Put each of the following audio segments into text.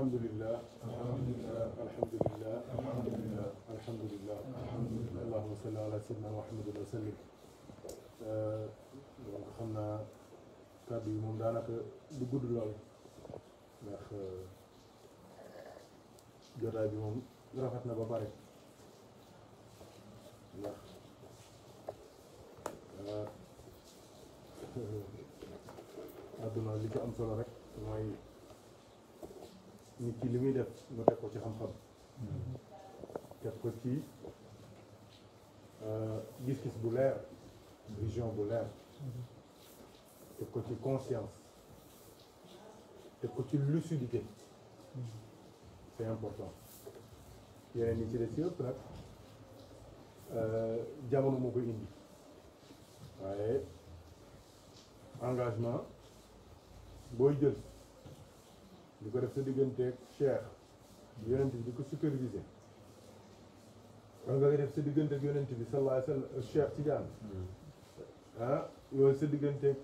alhamdulillah alhamdulillah alhamdulillah alhamdulillah alhamdulillah alhamdulillah allahumma salli ala sayyidina muhammadin wa sallim donc xam naa kàddu yi moom daanaka du gudd lool ndax jotaay bi moom rafet na ba pare ndax àdduna li ci am solo rek mooy nit ki li muy def mu teg ko ci xam-xam teg ko ci gis-gis bu leer vision bu leer teg ko ci conscience teg ko ci lucidité c'est important yeneen ñi ci des yëpp nag jamono moo koy indi waaye engagement booy jël di ko def sa digganteeg cheikh yonent bi di ko superviser wala nga def sa digganteeg yonent bi sallallahu alayhi wa sallam cheikh Tidiane yooyu sa digganteeg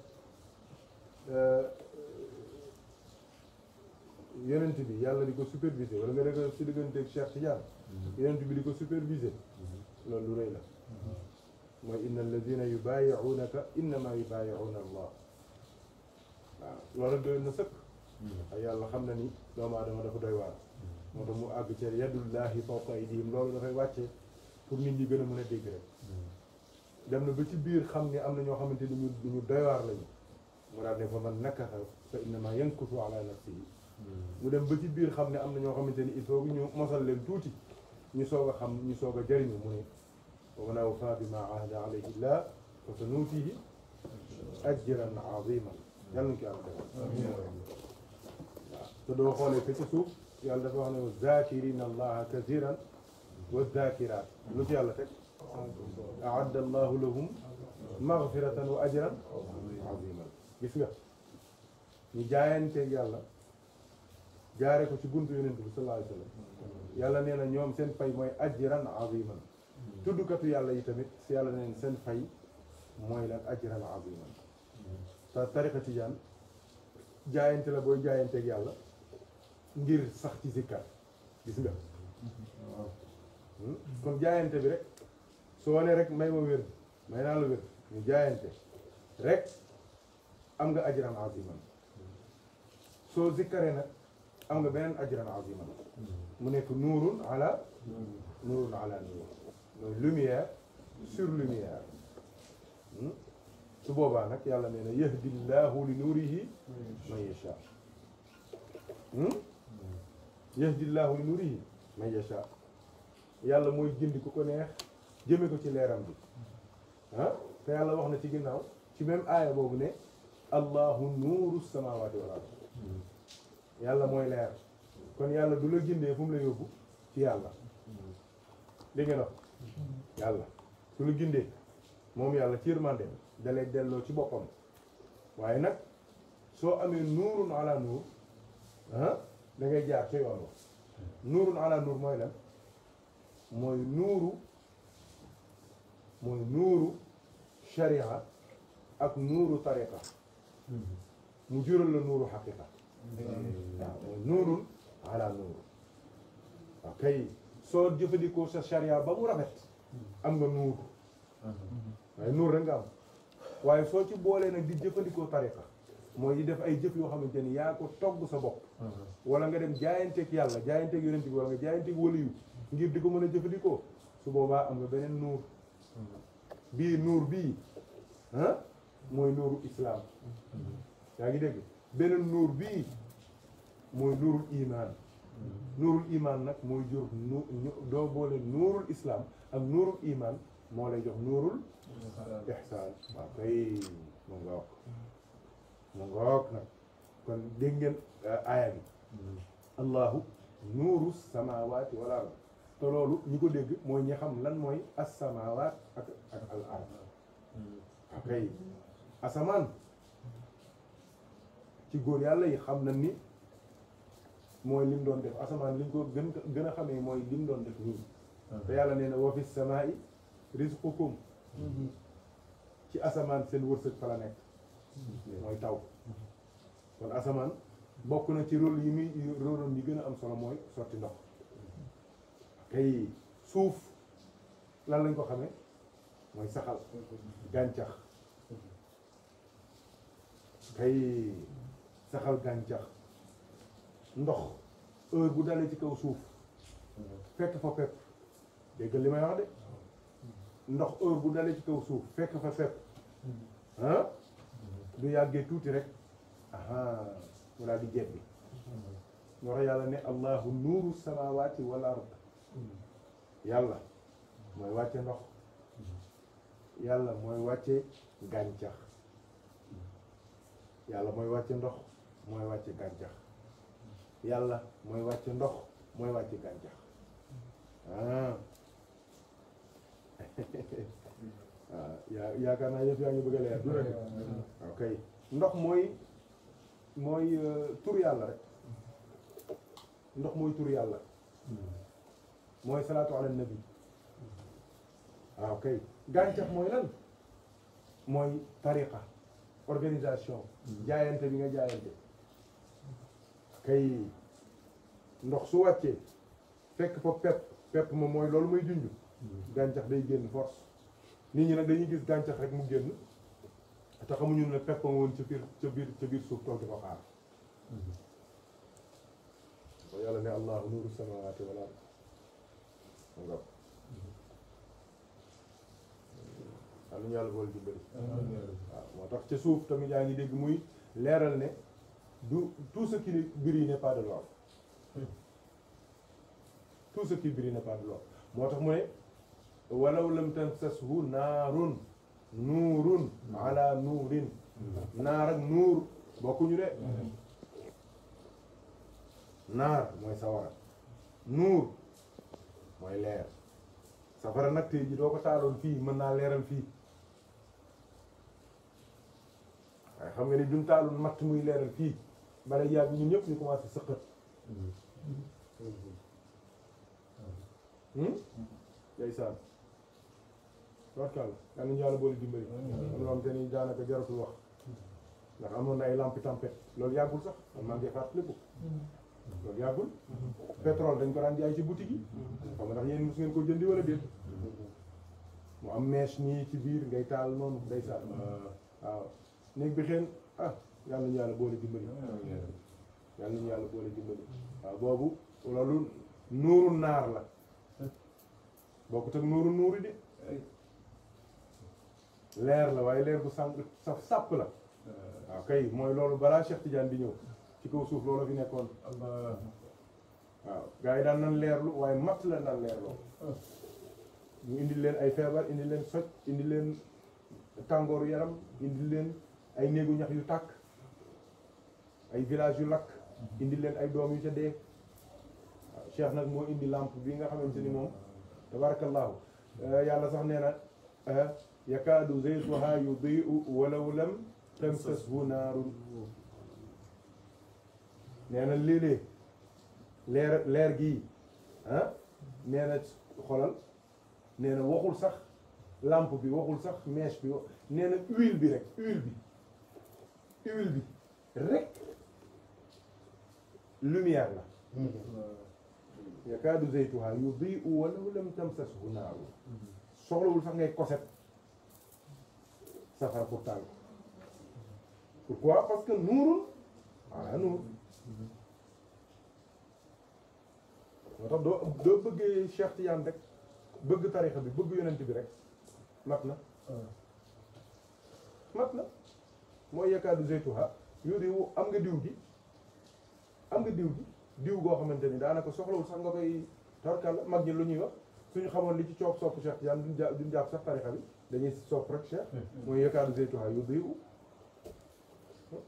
yonent bi yàlla di ko superviser wala nga def sa digganteeg cheikh Tidiane yonent bi di ko superviser loolu lu rëy la mooy inna alladina yubayi'unaka innama yubayi'una allah waaw loolu doy na sëkk ay yàlla xam na ni doomu aadama dafa doy waar moo tax mu àgg ca yadullahi fawqa aydihim loolu dafay wàcce pour nit ñi gën a mën a dégg rek dem na ba ci biir xam ni am na ñoo xamante ni ñu doy waar lañu mu daal ne fa man nakasa fa innama yankusu ala nafsihi mu dem ba ci biir xam ne am na ñoo xamante ni il faut que ñu mosal leen tuuti ñu soog a xam ñu soog a jëriñu mu ne wa man awfaa bimaa ahada alayhi llah fa sanuutihi ajran aziman yàlla nañu ko yàlla defal waaw te doo xoolee fi ci suuf yàlla dafa wax ne wa zakirina allaha kathiran wa zakirat lu ci yàlla teg aadda allahu lahum maghfiratan wa ajran aziman gis nga ñu jaayanteeg yàlla jaare ko ci buntu yonent bi sallallahu alayhi wa sallam yàlla nee na ñoom seen fay mooy ajran aziman tuddukatu yàlla yi tamit si yàlla neen seen fay mooy lan ajran aziman te tariqa tijaan jaayante la booy jaayanteeg yàlla ngir sax ci zikkar gis nga kon jaayante bi rek soo ne rek may ma wér may naa la wér ñu jaayante rek am nga ajran aziman soo zikkaree nag am nga beneen ajran aziman mu nekk nuurun ala nuur mooy lumière sur lumière su boobaa nag yàlla nee na yahdi llahu li nuurihi man yasha yahdi llahu li nuurihi man yasha yàlla mooy gindi ku ko neex jëme ko ci leeram bi te yàlla wax na ci ginnaaw ci même aaya boobu ne allahu nuuru samawati wal ard yàlla mooy leer kon yàlla du la gindee fu mu la yóbbu ci yàlla li ngeen wax yàlla du la gindee moom yàlla ci yërmande dalay delloo ci boppam waaye nag soo amee nuurun ala nuur da ngay jaar ca yoon wa nuurun ala nuur mooy lan mooy nuuru sharia ak nuuru tariqa mu jural la nuuru xaqiqa waaw mooy nuurun ala nuur waaw kay soo jëfandikoo sa sharia ba mu rafet am nga nuur waaye nuur rek nga am waaye soo ci boolee nag di jëfandikoo tariqa mooy di def ay jëf yoo xamante ni yaa ko togg sa bopp wala nga dem jaayanteeg yàlla jaayanteeg yonent bi wala nga jaayanteeg waliyu ngir di ko mën a jëfandikoo su boobaa am nga beneen nuur bii nuur bii mooy nuuru islam yaa ngi dégg beneen nuur bii mooy nuurul iman nuurul iman nag mooy jur doo boole nuurul islam ak nuurul iman moo lay jox nuurul ihsaan waaw kay mu ngoog nag kon dégg ngeen aaya bi allahu nuuru samawati wal ard te loolu ñi ko dégg mooy ñi xam lan mooy as-samawat ak al ard waaw kay asamaan ci góor yàlla yi xam na ni mooy lim doon def asamaan liñ ko gën a xamee mooy lim doon def nii te yàlla nee na wa fi samaa'i rizqukum ci asamaan seen wërsëg fa la nekk mooy taw kon asamaan bokk na ci rôle yi muy rôle yi gën a am solo mooy sotti ndox kay suuf lan lañ ko xamee mooy saxal gàncax kay saxal gàncax ndox heure bu dalee ci kaw suuf fekk fa pepp dégg li may wax de ndox heure bu dalee ci kaw suuf fekk fa pepp ah du yàggee tuuti rek aha mu daal di jebbi ñoo tax yàlla ne allahu nuuru samawati wal ard yàlla mooy wàcce ndox yàlla mooy wàcce gàncax yàlla mooy wàcce ndox mooy wàcce gàncax yàlla mooy wàcce ndox mooy wàcce gàncax ah yaakaar naa yëpp yaa ngi bëgg a leer ok ndox mooy tur yàlla rek ndox mooy tur yàlla mooy salaatu ala nabi ok gàncax mooy lan mooy tariqa organisation jaayante bi nga jaayante kay ndox su wàccee fekk fa pepp moom mooy loolu muy junj gàncax day génn force nit ñi nag dañuy gis gàncax rek mu génn te xamuñu ne pepp nga woon ca biir suuf toog di ko xaar ko yàlla ne allahu nuuru samawati wal ard nga am nañu yàlla boole dimbali waaw moo tax ca suuf tamit yaa ngi dégg muy leeral ne du tout ce qui brille n'est pas de l'or tout ce qui brille n'est pas de l'or moo tax mu ne walaw lam tamsashu naarun nuurun ala nuurin naar ak nuur bokkuñu de naar mooy sawara nuur mooy leer safara nag tey ji doo ko taaloon fii mën naa leeral fii waaye xam nga ni duñ taaloon matt muy leeral fii bala yàgg ñun ñëpp ñu commencé sëqat yay saan warkal yal nañu yàlla boole dimbali am loo xam te ni daanaka jaratul wax ndax amoon na ay lampe tempête loolu yàggul sax man maa ngi fàttaliku loolu yàggul pétrole dañ ko daan jaay ci boutique yi xam nga ndax yéen mos ngeen ko jëndi wala déet mu am mèche nii ci biir ngay taal noonu day saan waaw néeg bi xeen yal nañu yàlla boole dimbali yal nañu yàlla boole dimbali waaw boobu loolu nuuru naar la bokkut ak nuuri de leer la waaye leer bu saf sàpp la waaw kay mooy loolu balaa Cheikh Tidiane di ñëw ci kaw suuf loolu fi nekkoon waaw gars yi daan nan leerlu waaye matt la daan leerloo ñu indi leen ay feebar indi leen soj indi leen tàngooru yaram indi leen ay néegu ñax yu tàkk ay village yu lakk indi leen ay doom yu ca dee waaw Cheikh nag moo indi lampe bi nga xamante ni moom tabarakallahu yàlla sax nee na yakaadu zaytuha yudi'u walaw lam tamsashu naarun nee na léeg-léeg leer gii nee na xolal nee na waxul sax lampe bi waxul sax mèche bi nee na huile bi rek huile bi rek lumière la yakaadu zaytuha yudi'u walaw lam tamsashu naarun soxlawul sax ngay koset safara pour taal pourquoi parce que nuurul ala nuur moo tax doo bëggee Cheikh Tidiane rek bëgg tarixa bi bëgg yonent bi rek mat na mooy yakaadu zaytuha yudi'u am nga diw gi diw goo xamante ni daanaka soxlawul sax nga koy tarkal mag ñi lu ñuy wax suñu xamoon li ci coob sopp Cheikh Tidiane duñ jàpp sax tarixa bi dañuy sopp rek Cheikh mooy yakaadu zaytuha yudi'u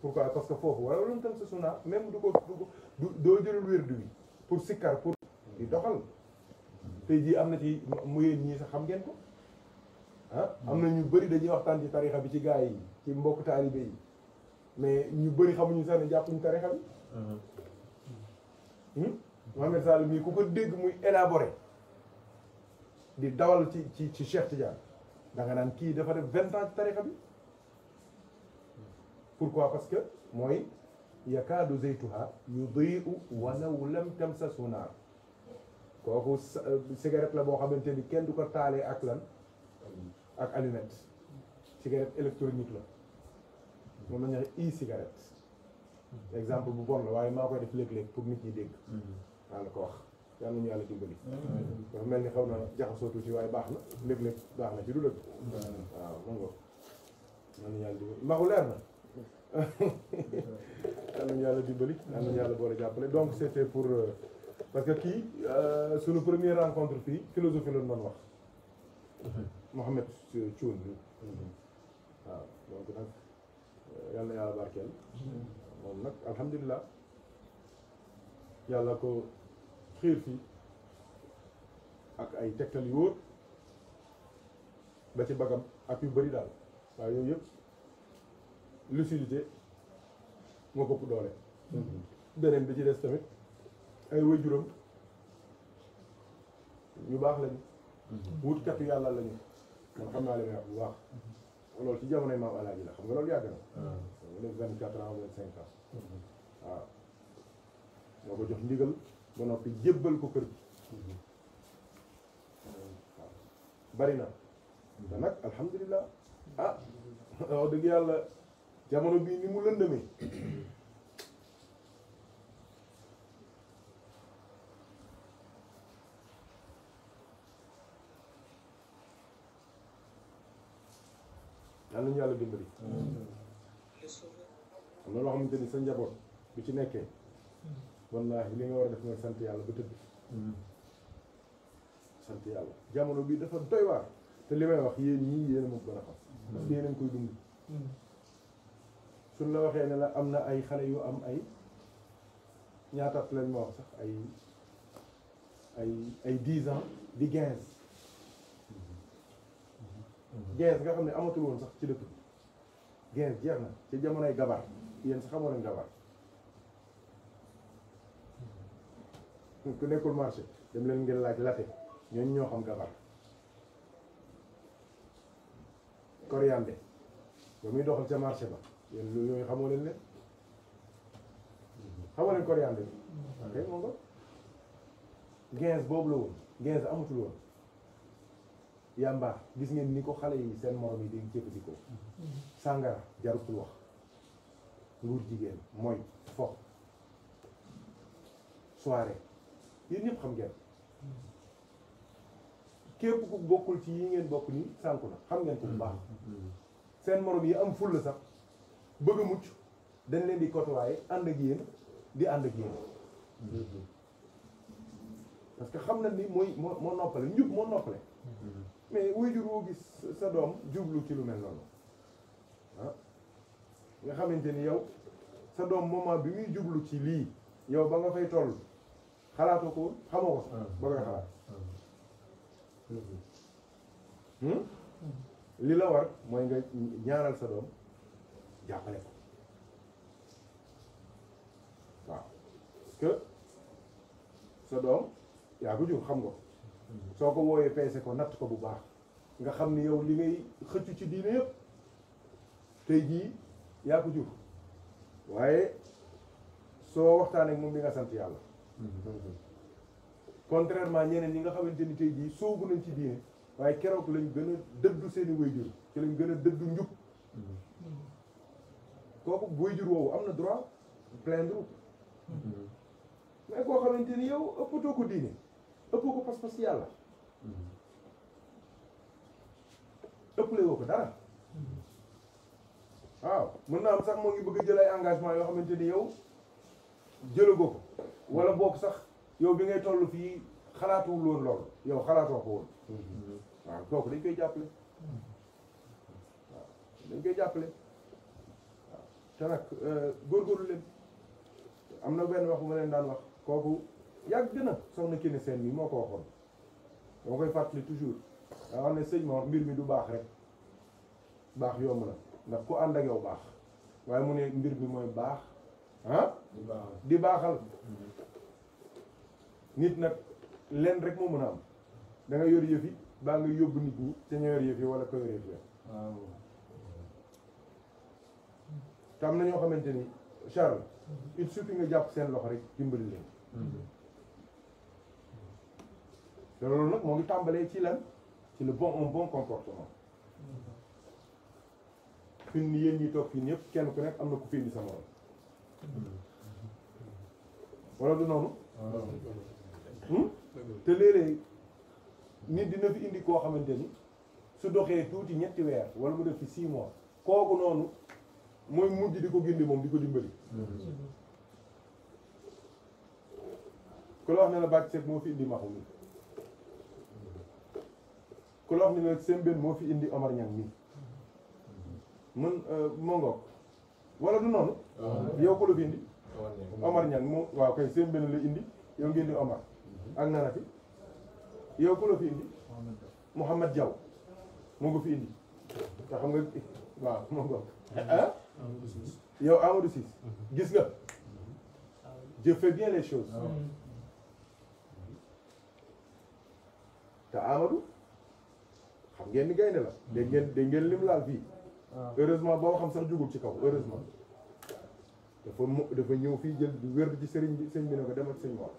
pourquoi parce que foofu wala lu mu tam sa sunna même doo jëlul wérdu wi pour sikkar pour di doxal tey jii am na ci mu yéen ñii sax xam ngeen ko am na ñu bëri dañuy waxtaan ci tarixa bi ci gaa yi ci mbokk taalibe yi mais ñu bëri xamuñu sax ne jàppuñu tarixa bi Mohamed Sall mii ku ko dégg muy élaboré di dawal ci Cheikh Tidiane da nga naan kii dafa def 20 ans ci tarixa bi pourquoi parce que mooy yakaadu zaytuha yudii'u walaw lam tamsashu naar kooku cigarette la boo xamante ni kenn du ko taalee ak lan ak allumette cigarette électronique la moom la ñu wax e-cigarette exemple bu bon la waaye maa koy def léeg-léeg pour nit ñi dégg maa la ko wax yal nañu yàlla dimbali dafa mel ni xaw na jaxasoo tuuti waaye baax na léeg-léeg baax na ci du dëgg waaw mën nga yal nañu yàlla dimbali maxu leer na yal nañu yàlla dimbali yal nañu yàlla boole jàppale donc c'était pour parce que kii suñu première rencontre fii philosophie la doon wax Mohamed Thioune waaw donc nag yal na yàlla barkeel moom nag alhamdulilah yàlla ko xiir fii ak ay tegtal yu wóor ba ci bagam ak yu bëri daal waaye yooyu yëpp lucidité moo ko ëpp doole beneen bi ci des tamit ay waajuram ñu baax lañu wutkatu yàlla lañu man xam naa li may wax bu baax loolu ci jamonoy maam alaaji la xam nga loolu yàgg na mu ne 24 ans 25 ans waaw moo ko jox ndigal ba noppi jébbal ko kër gi waaw bari na te nag alhamdulilah ah wax dëgg yàlla jamono bii ni mu lëndëmee yal nañu yàlla dimbali am na loo xamante ni sa njaboot bu ci nekkee wallaahi li nga war a def mooy sant yàlla ba tëdd sant yàlla jamono bi dafa doy waar te li may wax yéen ñii yéen a ma gën a xam parce que yéen a ngi koy dund suñ la waxee ne la am na ay xale yu am ay ñaataat lañ ma wax sax ay 10 ans di 15 15 nga xam ne amatul woon sax ci dëkk bi 15 jeex na ci jamonoy gabar yéen sax xamoo leen gabar ku nekkul marché dem leen ngeen laaj latte ñooñu ñoo xam gabar coriandre ba muy doxal ca marché ba yéen lu yooyu xamoo leen xamoo leen coriandre bi ok moom ko 15 boobu la woon 15 amatul woon yamba gis ngeen ni ko xale yi seen morom yi di jëfandikoo sàngara jarutul wax nguur jigéen mooy fo soirée yéen ñëpp xam ngeen képp ku bokkul ci yi ngeen bokk nii sànku na xam ngeen ko bu baax seen morom yi am fulla sax bëgg a mucc dañ leen di côtoyer ànd ak yéen di ànd ak yéen parce que xam na ni moo noppale njub moo noppale mais waajur woo gis sa doom jublu ci lu mel noonu ah nga xamante ni yow sa doom moment bi muy jublu ci lii yow ba nga fay toll xalaatoo ko xamoo ko sax ba ngay xalaat li la war mooy nga ñaanal sa doom jàppale ko waaw parce que sa doom yaa ko jur xam nga soo ko wooyee peese ko natt ko bu baax nga xam ni yow li ngay xëccu ci diine yëpp tey jii yaa ko jur waaye soo waxtaanee ak moom di nga sant yàlla contrairement ñeneen ñi nga xamante ni tey jii soogu nañ ci diine waaye keroog lañ gën a dëddu seeni waajur ci lañ gën a dëddu njub kooku waajur woowu am na droit plaindre mais koo xamante ni yow ëppatoo ko diine ëppoo ko pas-pas yàlla ëppale woo ko dara waaw mën naa am sax moo ngi bëgg a jël ay engagement yoo xamante ni yow jëlagoo ko wala boog sax yow bi ngay toll fii xalaatuwul woon loolu yow xalaatoo ko woon waaw kooku dañ koy jàppale waaw dañ koy jàppale waaw te nag góorgóorlu leen am na benn wax bu ma leen daan wax kooku yàgg na soxna Kine Sène bi moo ko waxoon dama koy fàttali toujours daa wax ne sëñ ma mbir mi du baax rek baax yomb na ndax ku ànd ak yow baax waaye mu ne mbir bi mooy baax ah di baaxal nit nag leen rek moo mën a am da nga yor yëf yi baa nga yóbbu nit ñi te ñoo yor yëf yi wala ko yor yëf yi te am na ñoo xamante ni Charles il suffit nga jàpp seen loxo rek dimbali leen te loolu nag moo ngi tàmbalee ci lan ci le bon un bon comportement fi ni yéen ñi toog fii ñëpp kenn ku nekk am na ku fi indi sa morom wala du noonu te léeg-léeg nit dina fi indi koo xamante ni su doxee tuuti ñetti weer wala mu def fi 6 mois kooku noonu mooy mujj di ko gindi moom di ko dimbali ku la wax ne la Bathie Seck moo fi indi Maxu mi ku la wax ne la Sembène moo fi indi Omar Niang mi mën mongoog wala du noonu yow ko la fi indi Omar Niang moom waaw kay Sembène la indi yow ngeen di Omar ak nana fi yow ko la fi indi Mouhamed Diaw moo nga fi indi te xam nga waaw mongoog ah yow Amadou Ciss gis nga je fais bien les choses te Amadou xam ngeen ni gaynde la dégg ngeen lim laal fii heureusement boo xam sax jugul ci kaw heureusement dafa ñëw fii jël di wér ci sëriñ bi sëñ bi ne ko dem ak sëñ Mor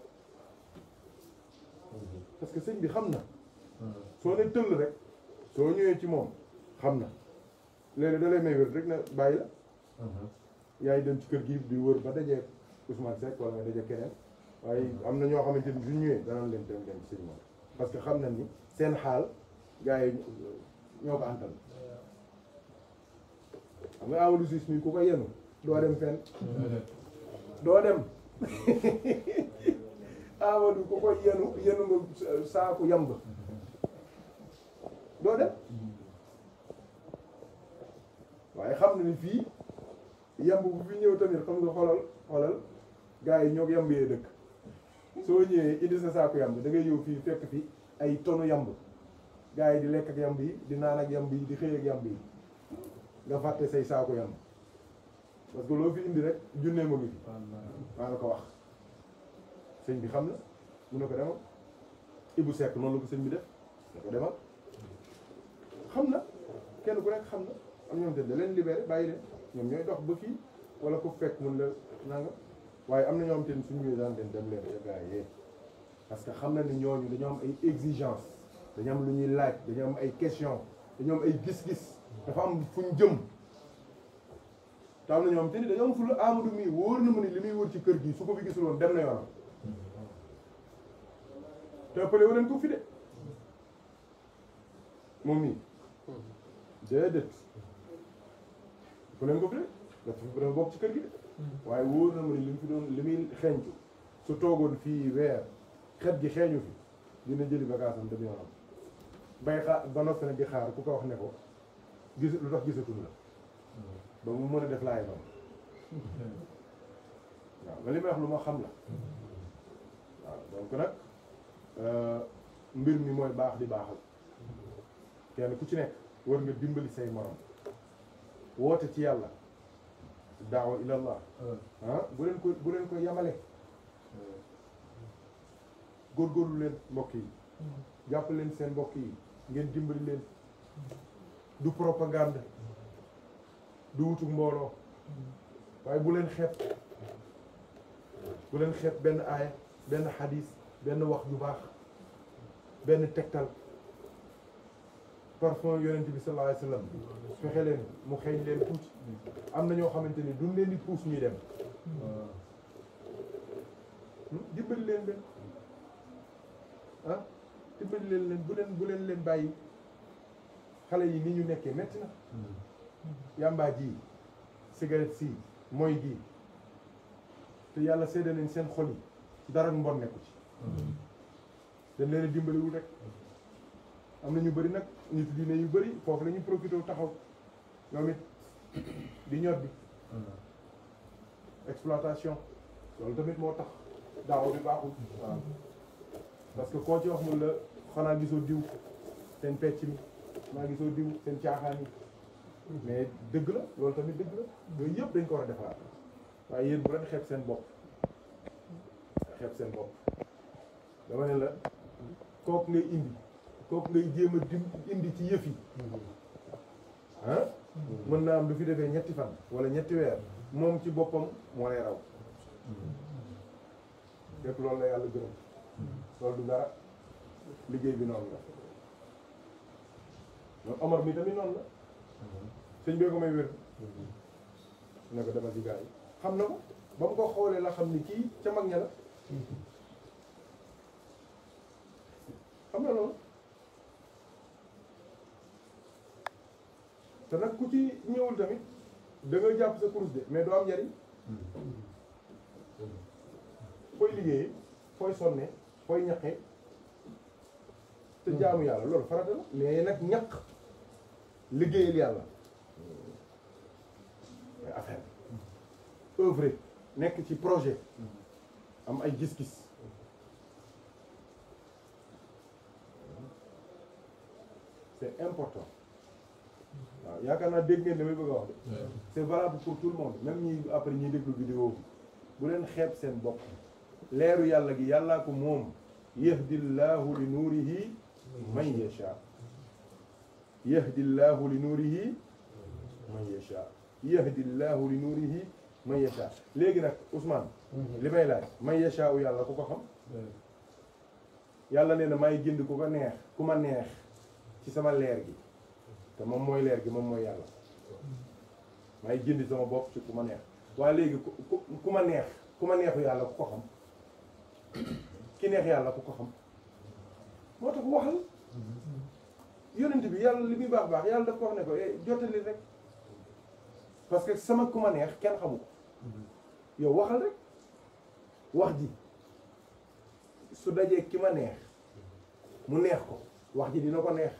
parce que sëñ bi xam na soo ne tëll rek soo ñëwee ci moom xam na léegi da lay may wér rek na bàyyi la yaay dem ci kër gi di wër ba dajee Ousmane Seck wala nga dajee keneen waaye am na ñoo xamante ni suñ ñëwee danaan leen dem ci sëñ Mor parce que xam na ni seen xaal gars yi ñoo ko antal xam nga Amadou Ciss mi ku ko yenu doo dem fenn doo dem Amadou ku ko yenu nga saaku yamb doo dem waaye xam na ni fii yamb bu fi ñëw tamit xam nga xoolal gars yi ñoo ko yamb yee dëkk soo ñëwee indi sa saaku yamb da ngay ñëw fii fekk fi ay tonu yamb gars yi di lekk ak yamb yi di naan ak yamb yi di xëy ak yamb yi nga fàtte say saaku yamb parce que loo fi indi rek junnee ma ngi fi maa la ko wax sëñ bi xam na mun na ko demal Ibou Seck noonu la ko sëñ bi def da ko demal xam na kenn ku nekk xam na am ñoom te da leen libéré bàyyi leen ñoom ñooy dox ba fii wala ku fekk mun la nanga waaye am na ñoom te suñu ñëwee daan dem leen gars yi parce que xam na ni ñooñu dañoo am ay exigence dañu am lu ñuy laaj dañu am ay question dañoo am ay gis-gis dafa am fu ñu jëm te am na ñoom te ni dañoo am fu la Amadou mii wóor na mu ni li muy wër ci kër gi su ko fi gisul woon dem na yoonam te ëppale wu leen ko fi de moom mii déedéet fu leen ko fi de dafa bokk ci kër gi de waaye wóor na mu ni li mu fi doon li muy xeeñtu su toogoon fii weer xet gi xeeñu fi dina jëli bagage am dem yoonam bay xaar ba noppi nag di xaar ku ko wax ne ko gis lu tax gisatul la ba mu mën a def laay noonu waaw nga li may wax lu ma xam la waaw donc nag mbir mi mooy baax di baaxal kenn ku ci nekk war nga dimbali say morom woote ci yàlla daawa ilallah bu leen ko yamale góorgóorlu leen mbokk yi jàpp leen seen mbokk yi ngeen dimbali leen du propagande du wutuk mbooloo waaye bu leen xeeb benn aaya benn xadiis benn wax ju baax benn tegtal parfum yonent bi sallallahu alayhi wasallam fexe leen mu xeeñ leen tuuti am na ñoo xamante ni duñ leen di puus ñuy dem dimbali leen dimbali leen bu leen bàyyi xale yi ni ñu nekkee metti na yàmbaa ji cigarette si mooy gi te yàlla seede nañ seen xol yi dara mbon nekku ci dañ leen dimbaliwul rek am na ñu bëri nag nit diine yu bëri foofu la ñu profité taxaw ñoom it di ñor bi exploitation loolu tamit moo tax daaw bi baaxul waaw parce que koo ci wax mun la xanaa gisoo diw seen pecc mi xanaa gisoo diw seen caaxaan yi mais dëgg la loolu tamit dëgg la yooyu yëpp dañ ko war a defaraat waaye yéen bu leen xeeb seen bopp dama ne la kooku ngay jéem a indi ci yëf yi mën naa am du fi defee ñetti fan wala ñetti weer moom ci boppam moo lay raw lépp loolu la yàlla gërëm loolu du dara liggéey bi noonu la moom Omar mi tamit noonu la sëñ bee ko may wér ne ko demal ci gaa yi xam na ko ba mu ko xoolee la xam ni kii ca mag ña la xam na loolu te nag ku ci ñëwul tamit da nga jàpp sa kurus de mais doo am njariñ fooy liggéeyee fooy sonne fooy ñaqee te jaamu yàlla loolu farata la mais nag ñaq liggéeyal yàlla mais affaire œuvre nekk ci projet am ay gis-gis c'est important waaw yaakaar naa dégg ngeen li may bëgg a wax de c'est valable pour tout le monde même ñi après ñiy déglu vidéo bi bu leen xeeb seen bopp leeru yàlla gi yàllaa ko moom yahdillahu li nuurihi man yasha yahdillahu li nuurihi man yasha yahdillahu li nuurihi man yasha léegi nag Ousmane li may laaj man yasha u yàlla ku ko xam yàlla nee na may jënd ku ko neex ku ma neex ci sama leer gi te moom mooy leer gi moom mooy yàlla may jënd sama bopp ci ku ma neex waaye léegi ku ma neex ku ma neexu yàlla ku ko xam ki neex yàlla ku ko xam moo tax waxal yonent bi yàlla li muy baax baax yàlla daf ko wax ne ko jottali rek parce que sama ku ma neex kenn xamu ko yow waxal rek wax ji su dajee ki ma neex mu neex ko wax ji dina ko neex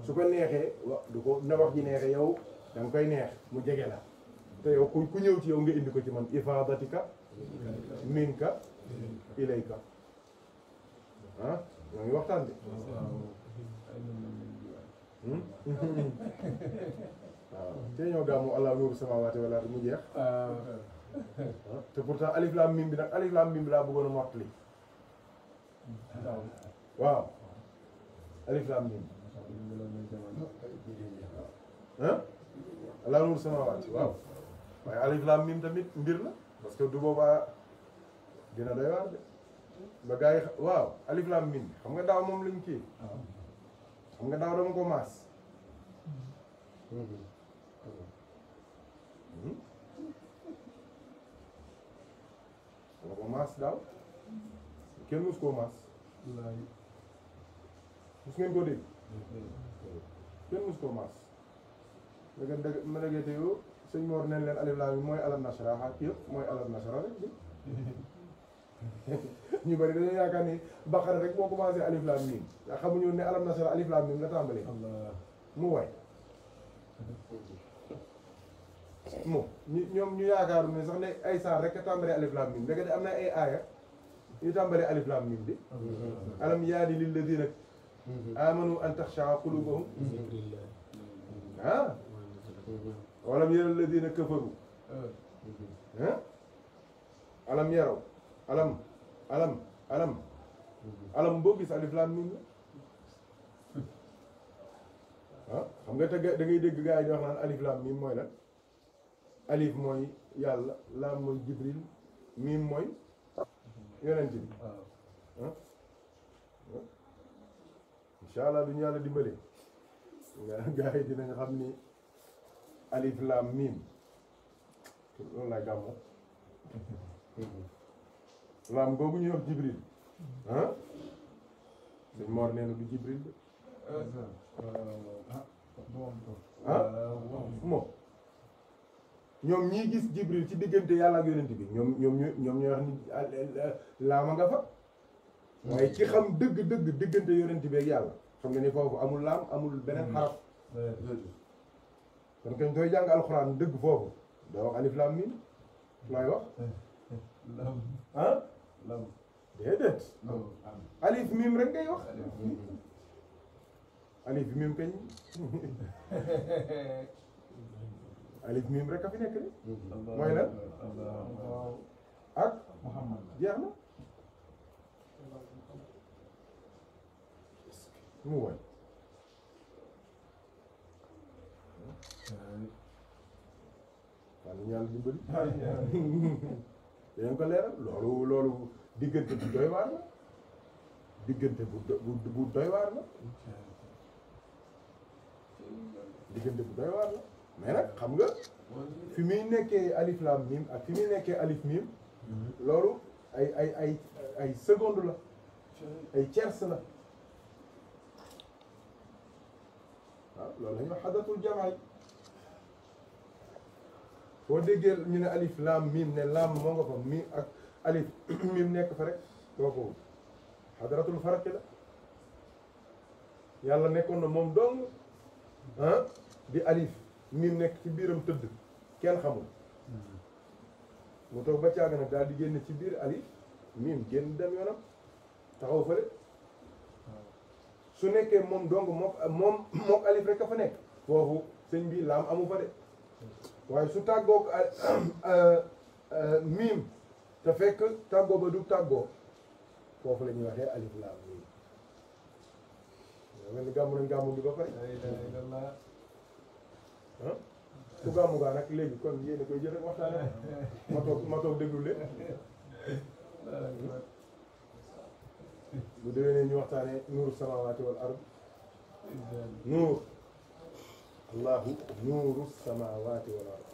su ko neexee du ko na wax ji neexee yow da nga koy neex mu jege la te yow ku ñëw ci yow nga indi ko ci man ifadatika minka ilayka ah ñoo ngi waxtaan de waaw te ñoo gàmmu allah nuuru samaawaati wal ardi mu jeex te pourtant alif lam mim bi nag alif lam mim bi laa bëggoon a mottali waaw alif lam mim ah allah nuuru samaawaati waaw waaye alif lam mim tamit mbir la parce que du boobaa dina doy waar de ba gars yi waaw alif lam mim xam nga daaw moom lañ kii xam nga daaw dama ko maas dama ko maas daaw kenn mus koo maas mus ngeen koo dégg kenn mus koo maas dëgg dëgg ma dëggee te yow sëñ Mor neen leen alif lam mim mooy alam nashrah ak yëpp mooy alam nashrah rek bi ñu bari dañoo yaakaar ni Baqara rek moo commencé alif lam mim nga xamuñu ne alam nashrah alif lam mim la tàmbalee mu waay moom ñoom ñu yaakaaru ne sax ne ay saar rek a tàmbalee alif lam mim ndeke de am na ay aaya yu tàmbalee alif lam mim bi alam yaani lilladina amanu an taxshaa qulubuhum ah walam yara alladina kafaru ah alam yaraw alam boo gis alif lam mim la ah xam nga teg da ngay dégg gars yi di wax naan alif lam mim mooy lan alif mooy yàlla lam mooy jibril mim mooy yonent bi ah insha allah duñu yàlla dimbali nga gars yi dinañ xam ni alif lam mim loolu lay gàmmo lam boobu ñuy wax jibril ah dañ Mor nee na du jibril de moom ñoom ñii gis jibril ci diggante yàlla ak yonent bi ñoom ñooy wax ni laama nga fa waaye ci xam dëgg diggante yonent bi ak yàlla xam nga ni foofu amul laam amul beneen xaraf kon kañ koy jàng alxuraan dëgg foofu doo wax alif laam mim looy wax ah déedéet alif mim rek ngay wax alif mim kañ alif mim rek a fi nekk ni mooy lan ak Muhammad jeex na mu woy walla ñu yàlla dimbali dañ ko leeral loolu diggante bu doy waar la diggante bu doy waar la diggante bu doy waar la mais nag xam nga fi muy nekkee alif lam mim ak fi muy nekkee alif mim loolu ay seconde la ay tiers la waaw loolu la ñuy wax xadatul jamaay boo déggee ñu ne alif lam mim ne lam moo nga fa mi ak alif mim nekk fa rek kooku xadaratul farqi la yàlla nekkoon na moom dong di alif mim nekk ci biiram tëdd kenn xamul mu toog ba caaga nag daal di génn ci biir alif mim génn dem yoonam taxaw fële su nekkee moom dong mook alif rek a fa nekk foofu sëñ bi laam amu fa de waaye su tàggoog mim te fekk tàggoo ba du tàggoo foofu la ñuy waxee alif laam mim mel ni gàmmu nañ gàmmu gi ba pare ku gàmmu gaa nag léegi kon yéen a koy jël rek waxtaane ma toog déglu leen bu déwénee ñu waxtaane nuuru samaawaati wal ard nuur allahu nuuru samaawaati wal ard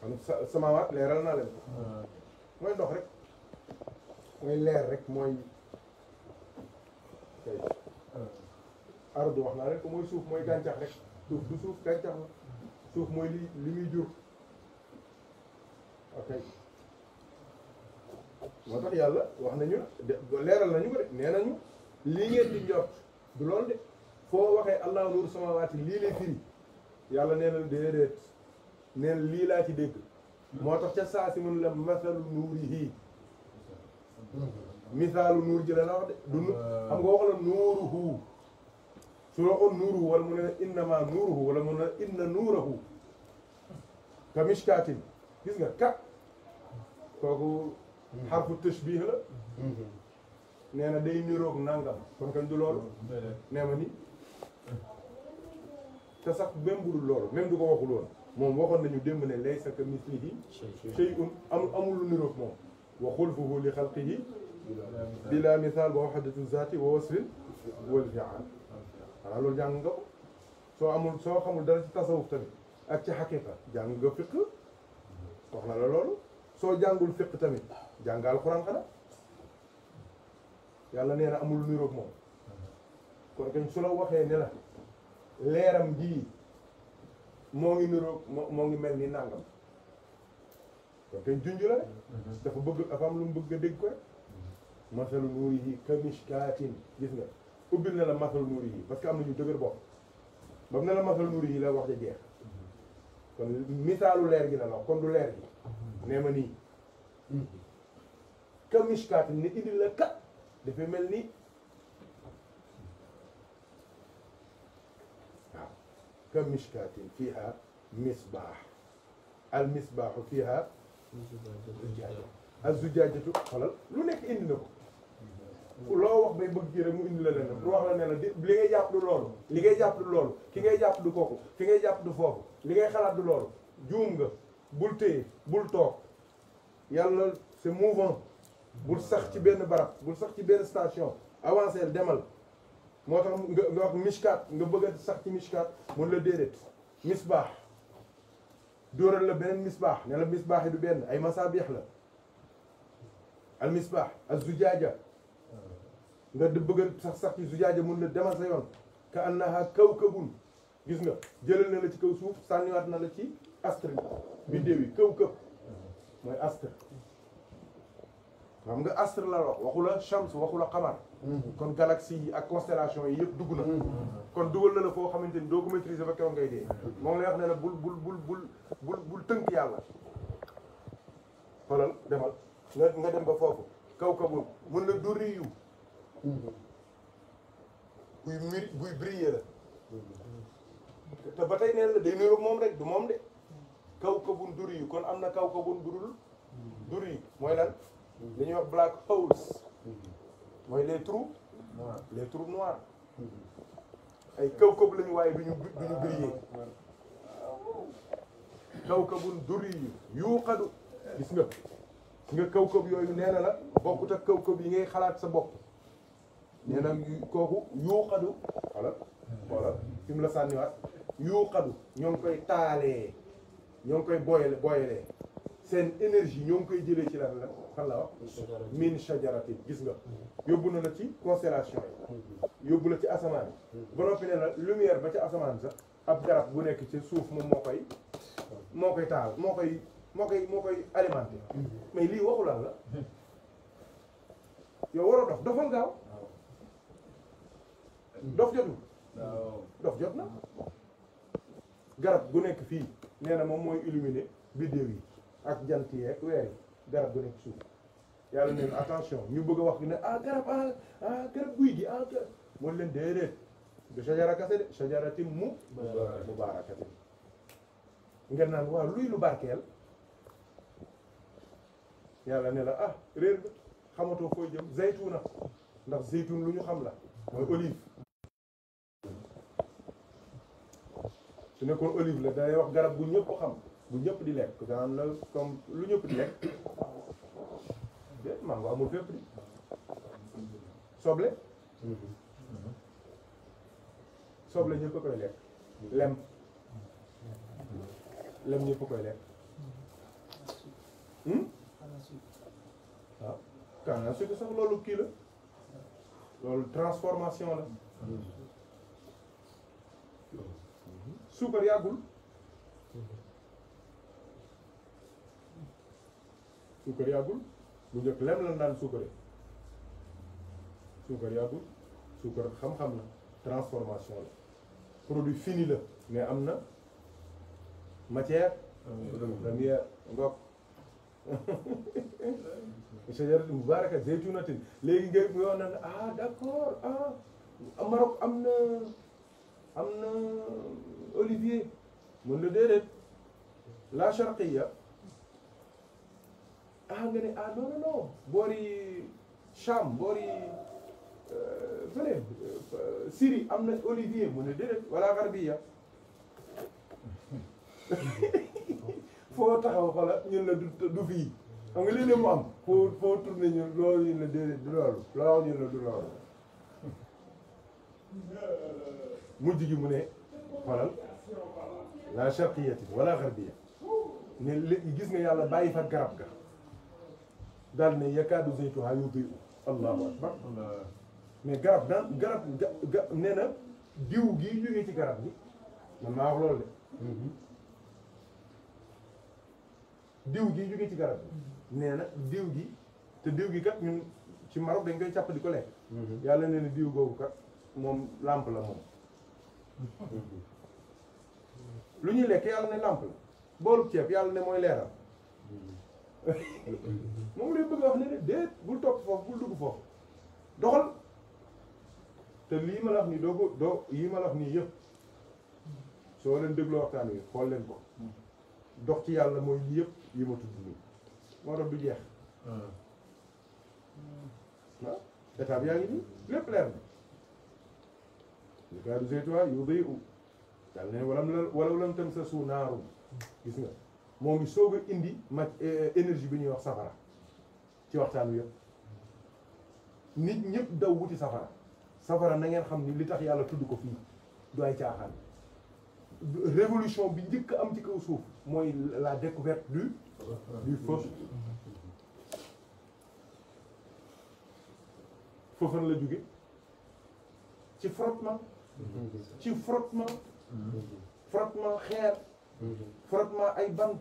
xam samaawaat leeral naa leen ko mooy ndox rek mooy leer rek mooy kay ardu wax naa leen ko mooy suuf mooy gàncax rek suuf du suuf gàncax la suuf mooy li muy jur ok moo tax yàlla wax nañu leeral nañu ko de nee nañu lii ngeen di njort du loolu de foo waxee allahu nuuru samaawaati lii lay firi yàlla nee na déedéet nee na lii laa ci dégg moo tax ca saa si mun la masalu nuurihi misaalu nuur ji la wax de du xam nga wax la nuuruhu su waxoon nuuruhu wala mu ne innama nuuruhu wala mu ne inna nuurahu ka mishkaatin gis nga ka kooku xarfu tashbih la nee na day niroog nangam kon kañ du loolu nee ma ni te sax même bu dul loolu même du ko waxul woon moom waxoon nañu démb ne laysa ka mislihi shay'un amul lu niroog moom wa xulfuhu li xalqihi bila misaal wa wahdatu zaati wa wasfin wal fi'al xanaa loolu jàng nga ko soo xamul dara ci tasawuf tamit ak ci xaqiqa jàng nga fiq wax na la loolu soo jàngul fiq tamit jàng alxuraan xanaa yàlla nee na amul lu niroog moom kon kañ su la waxee ne la leeram gii moo ngi niroog moo ngi mel ni nàngam kon kañ junj la rek dafa am lu mu bëgg a dégg ko rek masalu nuurihi kamishkaatin gis nga ubbil na la masalu nuurihi parce que am na ñu dëgër bopp ba mu ne la masalu nuurihi la wax ja jeex kon misaalu leer gi la la kon du leer gi nee ma nii kamishkaatin ne indil la kat dafay mel ni waaw kamishkaatin fiiha misbaax al misbaaxu fiiha az-zujaajatu xolal lu nekk indi na ko loo wax bay bëgg ji rek mu indi la leneen lu wax la ne la li ngay jàpp du loolu li ngay jàpp du loolu ki ngay jàpp du kooku fi ngay jàpp du foofu li ngay xalaat du loolu juum nga bul téye bul toog yàlla c'est mouvant bul sax ci benn barab bul sax ci benn station avancé demal moo tax nga wax mishkaat nga bëgg a sax ci mishkaat mun la déedéet misbaax dóoral la beneen misbaax ne la misbaax yi du benn ay masaabiix la al misbaax al zujaaja nga bëgg a sax ci zujaaja mun la demal sa yoon ka annaha kawkabun gis nga jëlal na la ci kaw suuf sànniwaat na la ci astre biddéew yi kawkab mooy astre xam nga astre la waxu la shams waxu la xamar kon galaxie yi ak constellation yi yëpp dugg na kon dugal na la foo xamante ni doo ko maîtriser ba keroog ngay dee moom lay wax ne la bul tënk yàlla xoolal demal nga dem ba foofu kawkabun mën la duri yu buy briller la te ba tey neen la day niroog moom rek du moom de kawkabun duri yu kon am na kawkabun budul duri yu mooy lan li ñuy wax black holes mooy les trous noirs ay kawkab lañu waaye duñu briller kawkabun duriyyu yuuqadu gis nga kawkab yooyu nee na la bokkut ak kawkab yi ngay xalaat sa bopp nee na kooku yuuqadu wala fi mu la sànniwaat yuuqadu ñoo ngi koy taalee ñoo ngi koy boyalee seen énergie ñoo ngi koy jëlee ci lan la fan la wax min shajaratin gis nga yóbbu na la ci constellation yi yóbbu la ci asamaan yi ba noppi ne la lumière ba ca asamaan sax ab garab bu nekk ci suuf moom moo koy taal moo koy alimenté mais lii waxu lan la yow waroo dofal gaaw dof jotul dof jot na garab gu nekk fii nee na moom mooy illuminer biddéew yi ak jant yeeg weer yi garab gu nekk suuf yàlla neen attention ñu bëgg a wax ne garab guy gi mooy leen déedéet du sajara kase de sajaratin mubarakatin ngeen naan waaw luy lu barkeel yàlla ne la réer nga xamatoo fooy jëm zaytuna ndax zaytun lu ñu xam la mooy olive su nekkoon olive la day wax garab bu ñëpp xam bu ñëpp di lekk daan la comme lu ñëpp di lekk dé mango amul fépp di soble ñëpp a koy lekk lem ñëpp a koy lekk waaw canne à sucre sax loolu kii la loolu transformation la suukar yàggul bu njëkk lem lan daan suukare suukar yàggul suukar xam-xam la transformation la produit fini la mais am na matière première ngok shajaratin mubaraka zaytunatin léegi ngay yoon na d'accord Maroc am na olivier mun la déedéet la sharqiya nga ne non boori Cham boori fële Syrie am na olivier mun la déedéet wala garbiya foo taxaw xoolal ñun la du fii xam nga lii mu am foo tourné ñun loolu ñun la déedéet du loolu loolu ñun la du loolu mujj gi mu ne xoolal la sharqiyati wala garbiya ne gis nga yàlla bàyyi fa garab ga daal ne yakaadu zaytuha yudi'u allahu akbar mais garab nee na diw gii jógee ci garab gi man maa wax loolu de diw gi jógee ci garab bi nee na diw gi te diw gi kat ñun ci Maroc dañ koy càpp di ko lekk yàlla nee na diw googu kat moom lampe la moom lu ñuy lekk yàlla ne lampe la boolu ceeb yàlla ne mooy leeral moom lay bëgg a wax ne déet bul topp foofu bul dugg foofu doxal te lii ma la wax nii yii ma la wax nii yëpp soo leen dégloo waxtaan wi xool leen ko dox ci yàlla mooy lii yëpp yi ma tudd nii moo tax du jeex waaw étape yaa ngi nii lépp leer na yakaadu zaytuha yudi'u yàlla ne walaw lam tamsashu naarun gis nga moo ngi soog a indi énergie bi ñuy wax safara ci waxtaan wi yëpp nit ñëpp daw wuti safara na ngeen xam ni li tax yàlla tudd ko fii du ay caaxaan révolution bi njëkk am ci kaw suuf mooy la découverte du feu fan la jóge ci frottement xeer frottement ay bant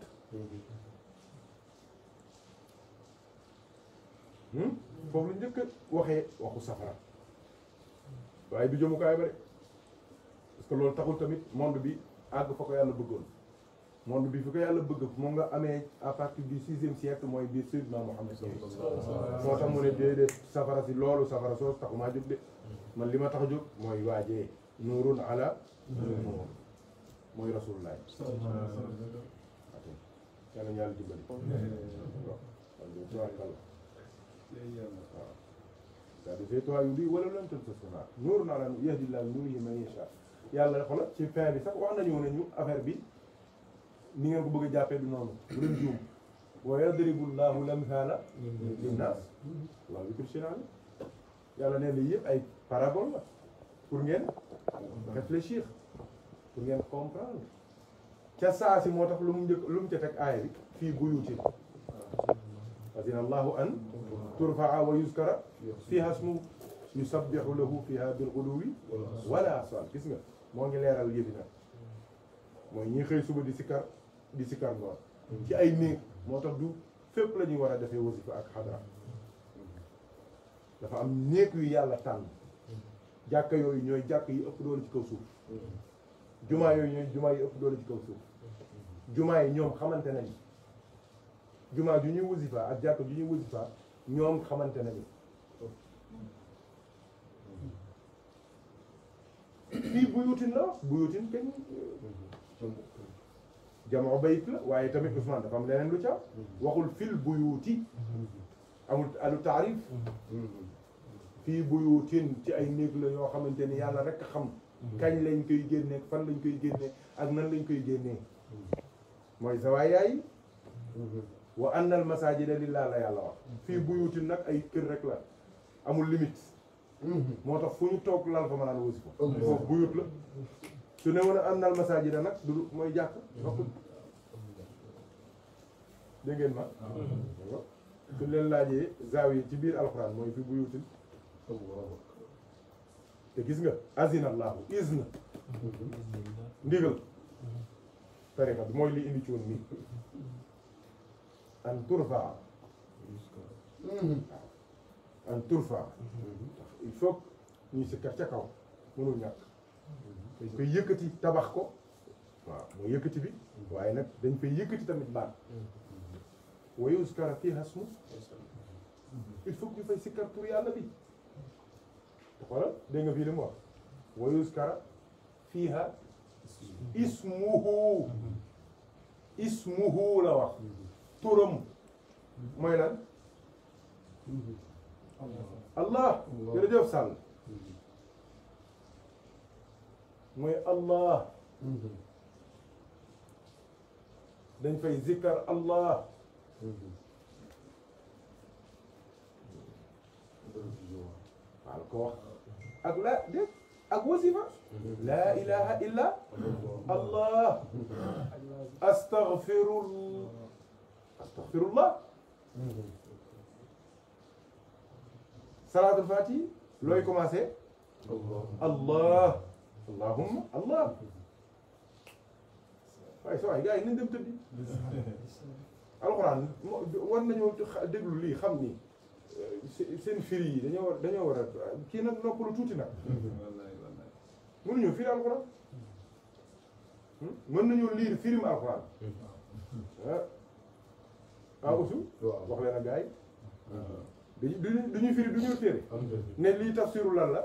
foofu la njëkk waxee waxu safara waaye du jëmukaay ba de parce que loolu taxul tamit monde bi àgg fa ko yàlla bëggoon monde bi fi ko yàlla bëgg moo nga amee à partir du 6e siècle mooy bi Seydina Muhammad moo tax mu ne déedéet safara si loolu safara soos taxumaa jóg de man li ma tax a jóg mooy waajee nuurun ala nuur mooy rasulullah yàlla yàlla dimbali waaw c'est-à-dire c'est toi yu di wala lan tën sa sonar nuurun ala yahdillahu nuurihi man yasha yàlla xoolal ci fin bi sax wax nañu affaire bi ni ngeen ko bëgg a jàppee du noonu bu leen juum wa yadribu llahu lamthala linnas wallahu bi kulli shay'in alim yàlla nee na yëpp ay parabole la pour ngeen réfléchir pour ngeen comprendre ca saa si moo tax lu mu njëkk lu mu ca teg aaya bi fii buyutin azina allahu an turfaa wa yuzkara fiha ismuhu yusabbihu lahu fiha bil ghuduwi wala asal gis nga moo ngi leeral yëfi nag mooy ñi xëy suba di sikar ngoon ci ay néeg moo tax du fépp la ñuy war a defee wasifa ak xadra dafa am néeg yu yàlla tànn jàkka yooyu ñooy jàkk yi ëpp doole ci kaw suuf jumaa yooyu ñooy jumaa yi ëpp doole ci kaw suuf jumaa yi ñoom xamante nañu jumaa ju ñuy wasifa ak jàkk ju ñuy wasifa ñoom xamante nañu fii buyutin la buyutin kenn jamoo bayit la waaye tamit Ousmane dafa am leneen lu ca waxul fil buyuti amul alu taarif fii buyutin ci ay néeg la yoo xamante ni yàlla rek xam kañ lañ koy génnee fan lañ koy génnee ak nan lañ koy génnee mooy zawaayaa yi wa anna al masajida lillah la yàlla wax fii buyutin nag ay kër rek la amul limite moo tax fu ñu toog lal fa mën a wasifa foofu buyut la su ne woon a anna al masajida nag du mooy jàkk waxul dégg ngeen ma su leen laajee zaawiya ci biir alxuraan mooy fi buyutin te gis nga azina allahu izna ndigal tariqa bi mooy li indi ci woon nii an turfa an turfa il faut ñuy sikkar ca kaw mënul ñàkk dañ koy yëkkati tabax ko waaw mooy yëkkati bi waaye nag dañ koy yëkkati tamit baat wa yuzkara fiha ismu il faut que ñu fay sikkar pour yàlla bi xoolal dégg nga fii li mu wax wa yuzkara fiha ismuhu la wax turam mooy lan allah jërëjëf Sall mooy allah dañ fay zikkar allah waaw ko wax ak la dé ak wasifa la ilaha illa allah astaghfirullah salaatul fatihi looy commencé allah allahumma allah waaye sa waay gars yi nañ dem tëddi alxuraan war nañoo déglu lii xam ni seen firi yi dañoo war a kii nag noppalu tuuti nag mënuñoo firi alxuraan mën nañoo liir firim alxuraan aussi wax leen ak gars yi duñu firi duñu téere ne lii tafsiru lan la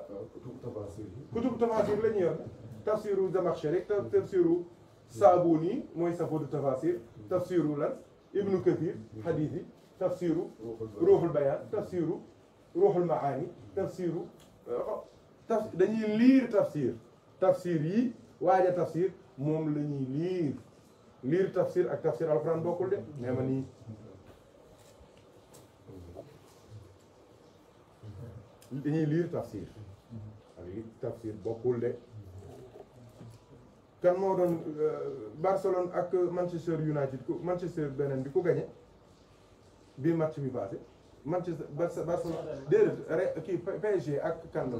kutubu tafasir la ñu yor tafsiru Zamakhshari tafsiru Sabuni mooy safodu tafasir tafsiru lan Ibnu Kathir hadith yi tafsiru Ruhul Bayan tafsiru Ruhul Maani tafsiru dañuy liir tafsir yi waaja tafsir moom la ñuy liir tafsir ak tafsir alquran bokkul de nee ma nii dañuy liir tafsir ak li tafsir bokkul de kan moo doon Barcelone ak Manchester United Manchester beneen bi ku gagné bii match bi passé Manchester Barcelone déedéet kii PSG ak kan la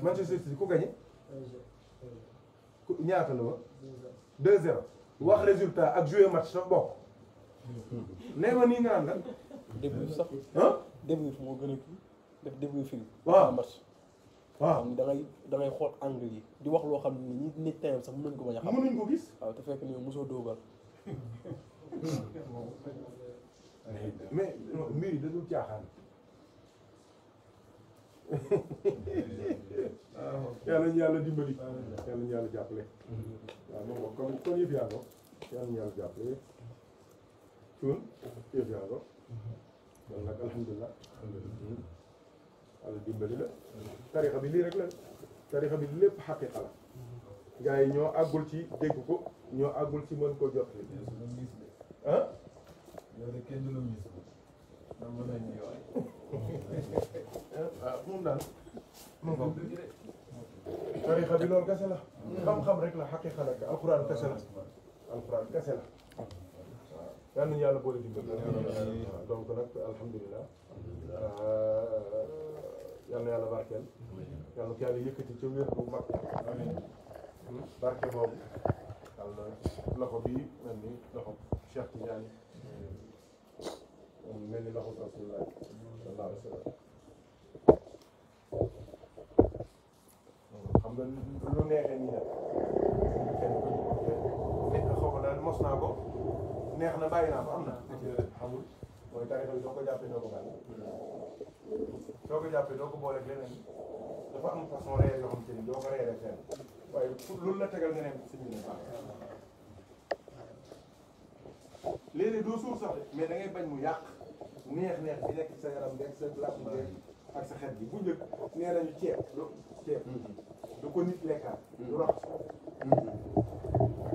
Manchester City ku gagné ñaata la wa 2-0 wax résultat ak jouer match sax bokk nee ma nii nga naan lan début sax début moo gën a kii def début film waaw match waaw da ngay xool angle yi di wax loo xam ne ñi nit tayam sax mën nañ ko bañ a xam mënuñ ko gis waaw te fekk ni mosoo doogal mais mbir yi da dul caaxaan yàlla ñu yàlla dimbali yàlla ñu yàlla jàppale waaw moom wax kon yëf yaa ko yàlla ñu yàlla jàppale cuun yëf yaa ko kon nag alhamdulilah yàlla dimbali la tarixa bi lii rek la tarixa bi lépp xaqiqa la gars yi ñoo àggul ci dégg ko ñoo àggul ci mën ko jot li ah yow de kenn du la mis na mën nañ ñu waay ah moom daal moom ko tarixa bi loolu kese la xam-xam rek la xaqiqa nag alxuraan kese la alxuraan kese la waaw yal nañu yàlla boole dimbali waaw donc nag alhamdulilah yal na yàlla barkeel yal na ko yàlla yëkkati ca wér bu mag barke boobu yàlla loxo bii mel ni loxo Cheikh Tidiane mel ni loxo Rasulullah sallallahu alayhi wa sallam xam nga lu neexee nii nag kenn xaw ma daal mos naa ko neex na bàyyi naa ko am na xamul mooy tarixa bi doo ko jàppee doo ko bàyyi doo ko jàppee doo ko booleeg leneen dafa am façon reer yoo xam te ni doo ko reeree fenn waaye loolu la tegal nga ne si ñu ne baax léeg-léeg doo suur sax mais da ngay bañ mu yàq neex bi nekk sa yaram beeg sa làpp beeg ak sa xet bi bu njëkk nee nañu ceeb du ko nit lekkaat du rax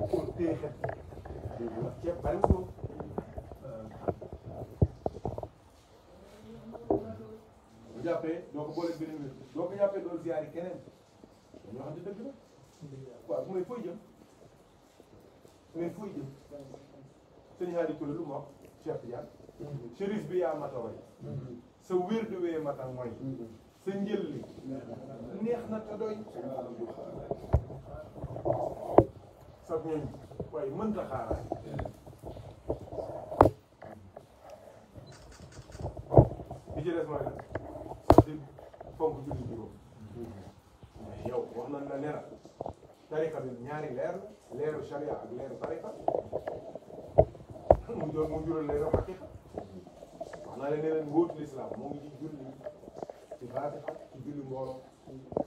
pour téye xet ndax ceeb bari soo bu jàppee doo ko boole beneen wér doo ko jàppee doo ziyaar yi keneen dañoo xam ne dëgg la waaw mooy fooy jëm sëñ Hadi Touré lu mu wax Cheikh Tidiane chérif bi yaa mata way sa wér du wee mata mooy sa njël li neex na te doy sa ñooñ waaye mënta xaaraay bi ci des mooy nag sax di fonk julli juróom yow wax nañ la ne la tariqa bi ñaari leer la leeru sharia ak leeru tariqa mu jural leeru haqiqa wax naa leen ne leen mbóotu l'islam moo ngi ci julli ci faatiha ci julli mbooloo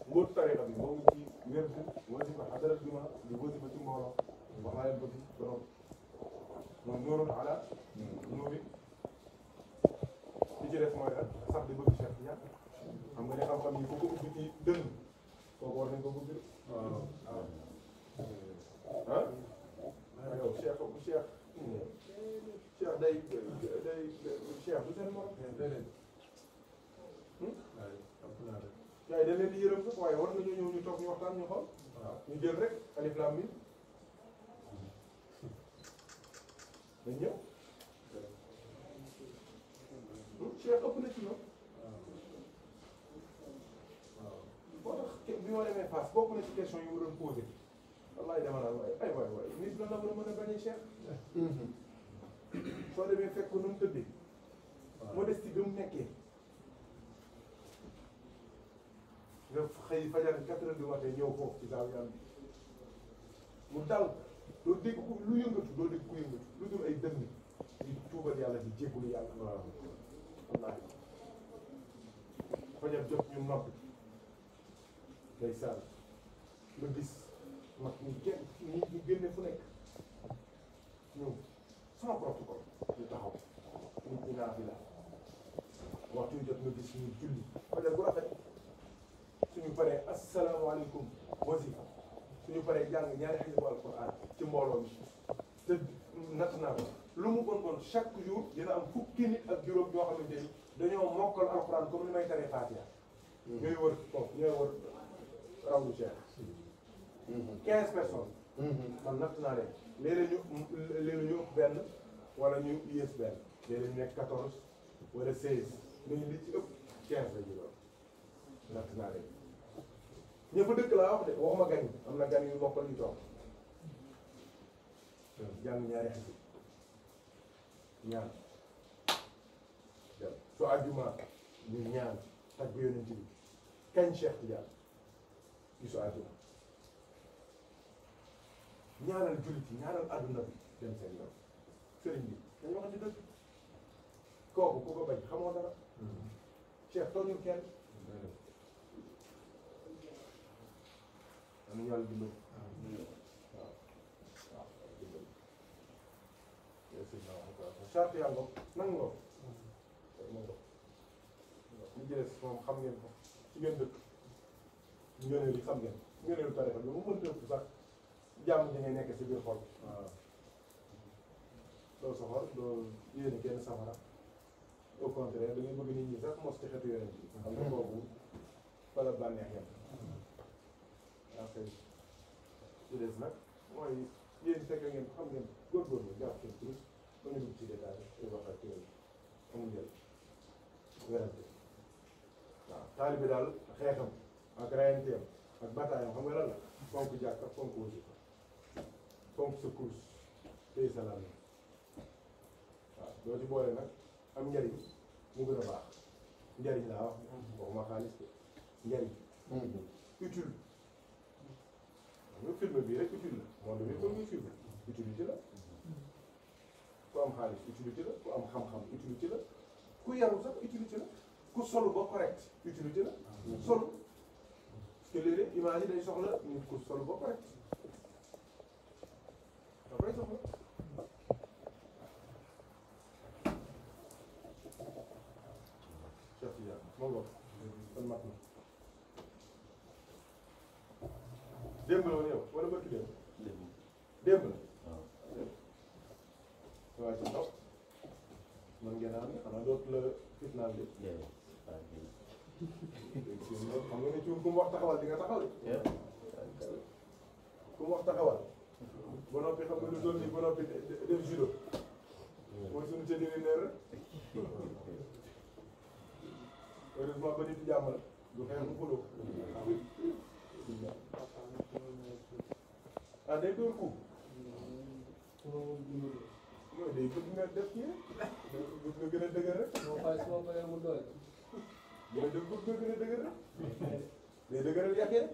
mbóotu tariqa bi moo ngi ci wérd wasifa xadarat juma di wasifa ci mbooloo wax naa leen ko fi borom mooy nuurun ala nuuri li ci des mooy lan sax di bëgg Cheikh Tidiane xam nga ne xam-xam yi ku ko ubbi ci dënn kooku war nañ ko ubbi waaw ah yow Cheikh day Cheikh du seen morom gars yi dañ leen di yërëm sax waaye war nañu ñëw ñu toog ñu waxtaan ñu xool ñu jël rek alif lam mim dañ ñëw Cheikh ëpp na ci ñoom moo tax bi ma demee Fass bokk na ci question yi mu doon posé wallaay dama naan waaye ay waay nit la mën a bañ a Cheikh soo demee fekk ko nu mu tëddee modestie bi mu nekkee nga xëy fajar 4 heures du matin ñëw foofu ci gaaw yàlla mu dal doo dégg ku lu yëngatu doo dégg ku yëngatu lu dul ay dënn di tuubal yàlla di jéggulu yàlla waaw wallaahi fajar jot ñu nopp day sall nga gis mag ñu génn ñu génne fu nekk ñëw sans protocole ñu taxaw nit ñi naa fi la waxtu yu jot nga gis ñu julli fajar bu rafet suñu paree asalaamaaleykum wasifa suñu paree jàng ñaari xisbu alquran ci mbooloo mi te natt naa ko lu mu bon bon chaque jour dina am fukki nit ak juróom ñoo xamante ni dañoo mokkal alquran comme ni may taree Fatiha ñooy wër foofu ñooy wër rawu Cheikh 15 personnes man natt naa leen léeg-léeg ñu ëpp benn wala ñu yées benn léeg-léeg ñu nekk 14 wala 16 mais li ci ëpp 15 la ñu doon natt naa leen ñëpp dëkk laa wax de waxuma gan yi am na gan yu mokkal yu toog jàng ñaari xasib ñaan su àjjuma ñu ñaan tagg yonent bi kañ Cheikh Tidiane gisu àjjuma ñaanal jullit yi ñaanal àdduna bi dem seen yoon sëriñ bi dañu wax ci dëgg kooku ku ko bañ xamoo dara Cheikh tooñul kenn am yàlla dimbali charte yaa ngoog nangu ngoog ñu jëlee si moom xam ngeen ko ci ngeen dëkk ngeen li xam ngeen ngeen lu tarixa bi mu mënta ëpp sax jàmm ji ngay nekk si biir xol waaw doo soxor doo yéene kenn safara au contraire da ngay bëgg nit ñi sax mos ci xetu yonent bi xam nga boobu fa la bànneex yam après ci des nag mooy yéen fekk ngeen xam ngeen góorgóorlu jàpp seen plus ba ñu dugg ci détail ay wax ak yooyu amul njëriñ werante waaw taalibe daal xeexam ak rayanteem ak bataayam xam nga lan la fonk jàkka fonk wasifa fonk sa course tey salaam waaw doo ci boole nag am njariñ mu gën a baax njariñ laa wax waxuma xaalis de njariñ utile nga film bii rek utile la monde bi comme muy film utilité la ku am xaalis utilité la ku am xam-xam utilité la ku yaru sax utilité la ku solu ba correct utilité la solu parce que léeg-léeg image yi day soxla nit ku solu ba correct da koy soxla Cheikh Tidiane moom la kon mat na démb la woon yow wala bëgg démb démb la waaw ci ndox man ngeen am xanaa dootu la fitnaal bi xam nga ne ci ku mu wax taxawal di nga taxawal ku mu wax taxawal ba noppi xam nga lu doon nii ba noppi def judo mooy suñu ca diri neer rek heureusement ba nit jàmm la du xeex bu xuloo ah day dóor coup mooy day bëgg nga def kii bëgg nga gën a dëgër rek mooy def bëgg nga gën a dëgër rek day dëgëral yàqee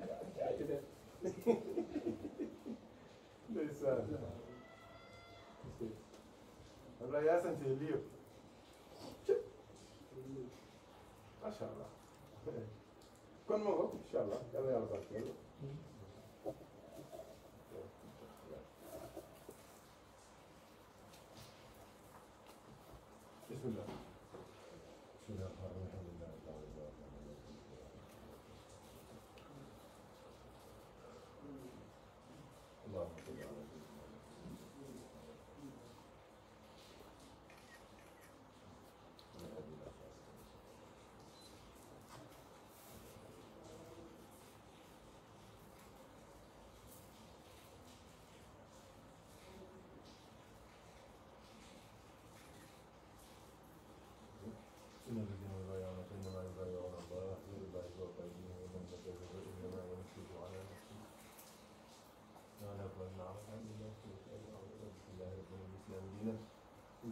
ndeysaan walla yaa sant lii yëpp macha allah kon moo ko incha allah yàlla yàlla barkeel bismillah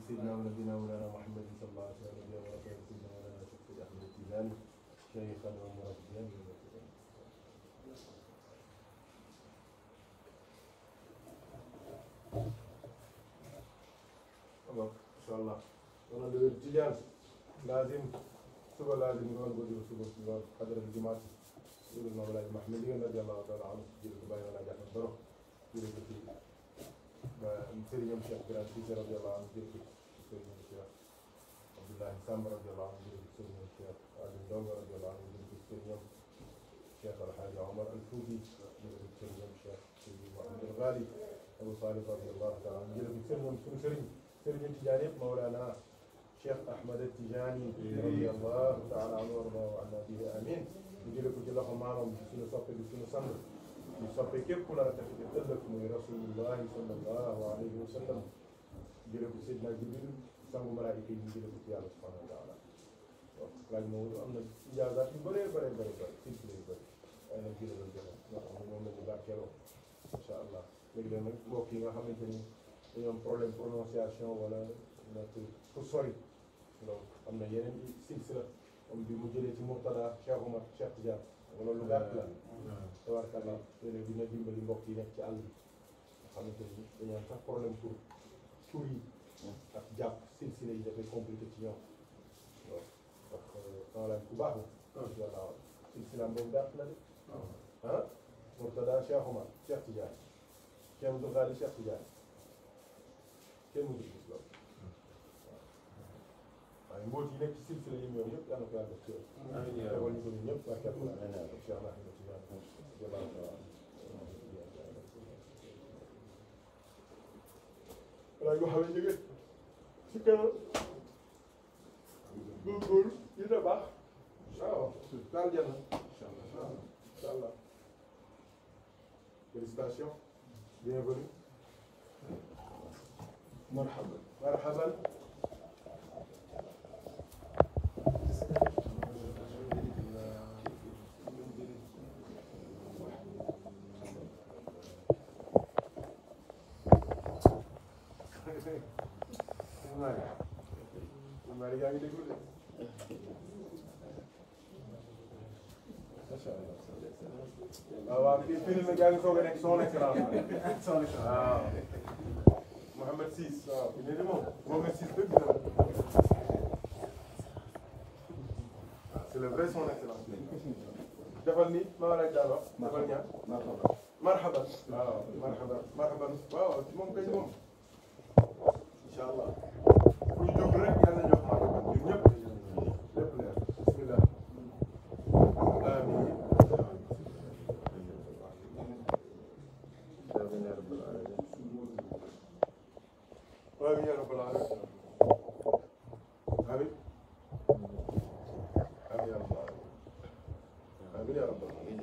سيدنا ونبينا مولانا محمد صلى الله عليه وسلم ورسوله سيدنا مولانا شيخ احمد التيجاني شيخا ومربيا ان شاء الله وانا دور تيجان لازم سبا لازم نقول بدو سبا قدر الجماعه يقول مولانا محمد رضي الله تعالى عنه جل باي ولا جاك برو جل في سيدنا الشيخ بران رضي الله عنه جل سيدنا الشيخ عبد الله سامر رضي الله عنه جل سيدنا الشيخ علي الدوغ رضي الله عنه جل سيدنا الشيخ الحاج عمر الفوزي جل سيدنا الشيخ سيدنا محمد الغالي ابو طالب رضي الله تعالى عنه جل سيدنا سيدنا التجاني مولانا الشيخ احمد التجاني رضي الله تعالى عنه وارضاه عنا به امين جل كل الله مامam suñu soppe bi suñu sang ñu soppe képp ku la tax ëllëg muy rasulullahi sallallahu alayhi wa sallam jële ko Seydina Jibril sangu malaayika yi ñu jële ko ci yàlla subhanahu wa taala waaw laaj Maodo am na ijaazaat yu bëree bëri silsile yu bëri waaye nag jële lañ joxe moo tax moom la ñu barkeeloo incha allah léegi nag mbokk yi nga xamante ni dañoo am problème prononciation wala nekk fu sori donc am na yeneen i silsila am bi mu jëlee ci Murtada Cheikh Oumar Cheikh Tidiane wala lu gàtt la tabarkalla léeg-léeg dina dimbali mbokk yi nekk ci àll bi nga xamante ni dañoo am sax problème pour tur yi ak jàpp silsile yi dafay compliqué ci ñoom waaw ndax laaj ku baax la yàlla silsilaam boobu gàtt la de ah Murtada Cheikh Oumar Cheikh Tidiane Cheikh Abdou Khali Cheikh Tidiane kenn mësul gis loolu waaye mboot yi nekk ci silsile yi ñoom yëpp yàlla ko yàlla def ci yow defal ñu ko ñun ñëpp barkeel ko Cheikh Ahmed Tidiane waaye ñu xaw a jóge si kanam góorgóorlu dina baax waaw daal jël na incha allah félicitations bienvenue marhaban marhaban Mari yaa ngi déglu de macha allah waaw fii nag yaa ngi soog a nekk son excellence son excellence waaw Mohamed Ciss waaw fi ne de moom Mohamed Ciss dëgg la waaw c'est le vrai son excellence defal ni ma lay daal wax defal ñaan marhaban waaw marhaban marhaban waaw ci moom kay moom incha allah bu ñu jóg rek yàlla jox marhaban ñun ñëpp lépp leer bismillah amiin amiin ya rabbal alamin amiin ya rabbal alamin amiin amiin ya rabbal alamin amiin ya rabbal alamin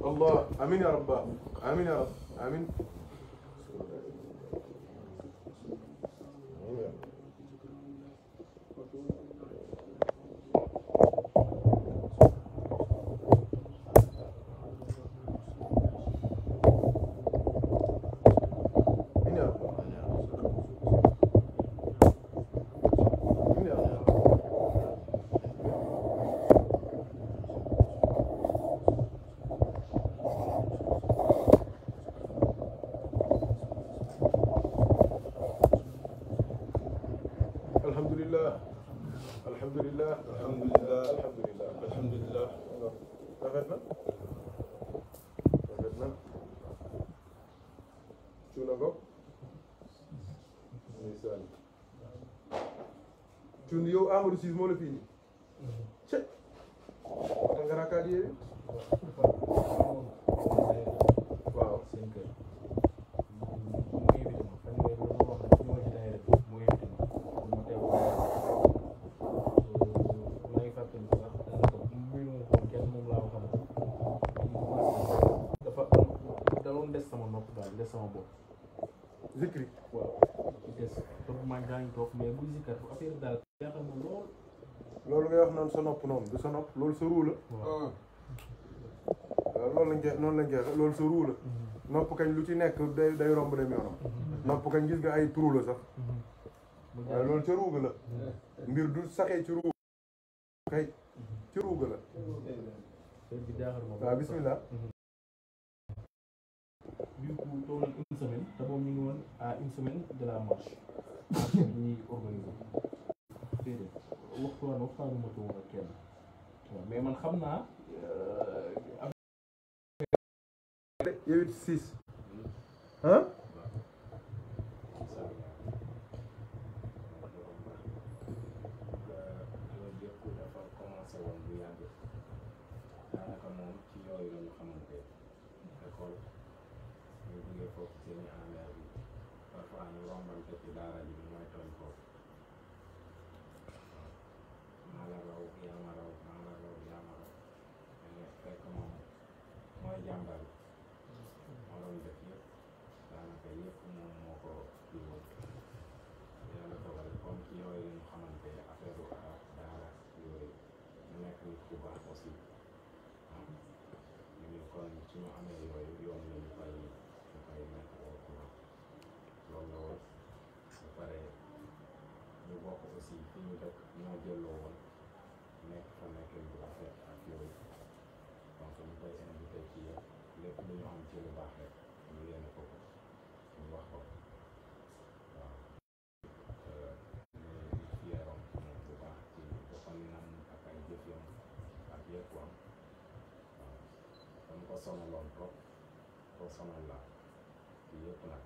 Allah amiin ya rabbal amiin ya rabb amiin alhamdulillah alhamdulillah alhamdulillah alhamdulillah alhamdulillah rafet na rafet na cuuna ko ndeysaan cuun yow Amadou Ciss moo la fii nii cëj nga raakaat yee waaw sama bopp zikri waaw des toog maa ngi toog mais bu zikar affaire daal jaaxal ma lool loolu ngay wax noonu sa nopp noonu du sa nopp loolu sa ruu la waaw loolu lañ jeex noonu lañ jeex loolu sa ruu la nopp kañ lu ci nekk day romb dem yoonam nopp kañ gis nga ay trou la sax waaye loolu ca ruuga la mbir du saxee ci ruuga kay ci ruuga la bi jaaxal ma waaw bismillah du coup toog na une semaine te boobu ñu ngi woon à une semaine de la marche marche bi ñuy organiser déedéet waxtaanu ma toog ak kenn waaw mais man xam naa yow it Ciss ah sonaloon trop ko sonal la yëpp nag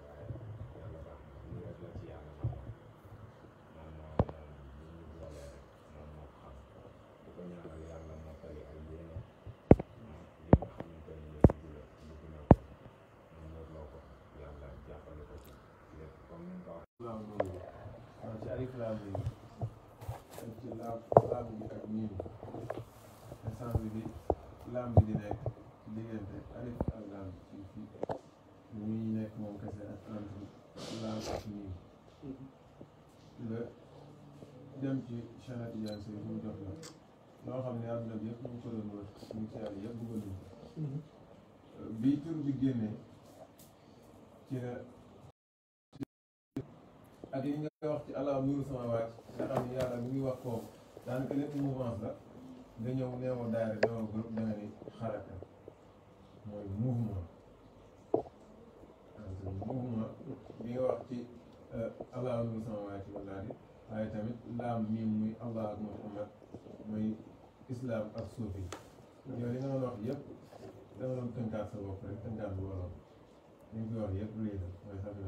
waaye yàlla baax na nii rek la ci yàlla man moom ñu boole rek moom moo xam di ko ñaanal yàlla moo tali ay yéene li nga xamante ni laam bi di nekk diggante alif ak laam ci fii muy nekk moom kese ak entre laam ak miim nga dem ci Cheikh Tidiane Sy mu jox la loo xam ne àdduna bi yëpp ñu ngi ko doon wër ñu ci yàlla yëpp bëggoon nañ ko bii tur bi génnee ci la ak yi nga wax ci allah nuuru samaawaat nga xam ne yàlla mi ngi wax kooku daanaka lépp mouvance la nga ñëw neewoo daara neewoo groupe da nga ni xaraka mooy mouvement mouvement bi nga wax ci allah nuuru samaawaat wala di waaye tamit laam miim muy allah ak muhammad muy islam ak suufi yow li nga doon wax yëpp da nga doon tënkaat sa bopp rek tënkaat bu waroon li nga koy wax yëpp lii la mooy xam ne